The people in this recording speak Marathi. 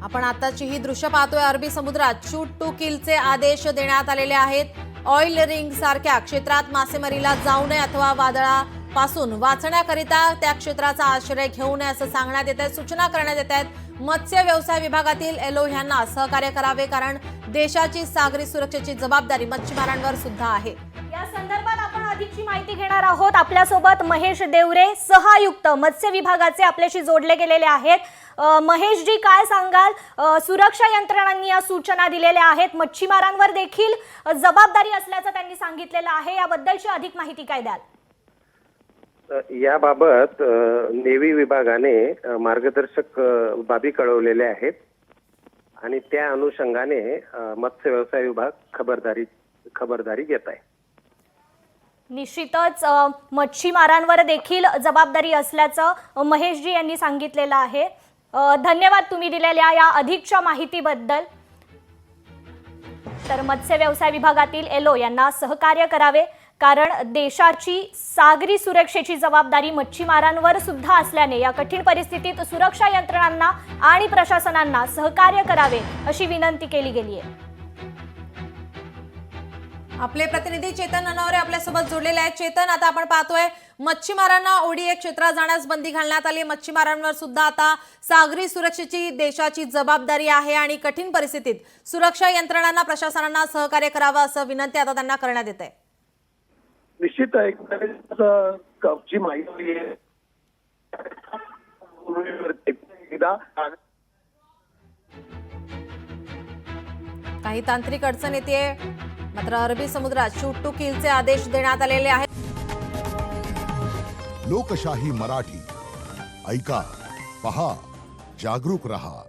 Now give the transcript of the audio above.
आपण आताची ही दृश्य पाहतोय। अरबी समुद्रात शूट टू किलचे आदेश देण्यात आलेले आहेत। ऑइल रिंग सारख्या क्षेत्रात मासेमारीला जाऊ नये अथवा वादळापासून वाचण्याकरिता त्या क्षेत्राचा आश्रय घेऊ नये असं सांगण्यात येत आहे, सूचना करण्यात येत आहेत। मत्स्य व्यवसाय विभागातील एलो यांना सहकार्य करावे, कारण देशाची सागरी सुरक्षेची जबाबदारी मच्छीमारांवर सुद्धा आहे। या संदर्भात आपण अधिकची माहिती घेणार आहोत। आपल्यासोबत महेश देवरे, सहआयुक्त मत्स्य विभागाचे आपल्याशी जोडले गेलेले आहेत। महेश जी, काय सांगाल? सुरक्षा यंत्रणांनी या सूचना दिलेल्या आहेत, मच्छीमारांवर देखील जबाबदारी असल्याचं त्यांनी सांगितलेलं आहे, याबद्दलची अधिक माहिती काय द्याल? याबाबत नेव्ही विभागाने मार्गदर्शक बाबी कळवलेल्या आहेत आणि त्या अनुषंगाने मत्स्य व्यवसाय विभाग खबरदारी घेत आहे। निश्चितच मच्छीमारांवर देखील जबाबदारी असल्याचं महेशजी यांनी सांगितलेलं आहे। धन्यवाद तुम्ही दिलेल्या या अधिकच्या माहितीबद्दल। तर मत्स्य व्यवसाय विभागातील एलो यांना सहकार्य करावे, कारण देशाची सागरी सुरक्षेची जबाबदारी मच्छीमारांवर सुद्धा असल्याने या कठीण परिस्थितीत सुरक्षा यंत्रणांना आणि प्रशासनांना सहकार्य करावे अशी विनंती केली गेली आहे। आपले प्रतिनिधी चेतन ननावरे आपल्यासोबत जोडलेले आहेत। चेतन, आता आपण पाहतोय मच्छीमारांना ओडीए क्षेत्रात जाण्यास बंदी घालण्यात आली। मच्छीमारांवर सुद्धा आता सागरी सुरक्षेची देशाची जबाबदारी आहे आणि कठीण परिस्थितीत सुरक्षा यंत्रणांना प्रशासनांना सहकार्य करावं असं विनंती आता त्यांना करण्यात येत आहे। निश्चित जी माहिती आहे काही तांत्रिक अडचण येते, मात्र अरबी समुद्रात शूट टू किलचे आदेश देण्यात आलेले आहेत। लोकशाही मराठी ऐका, पहा, जागरूक रहा।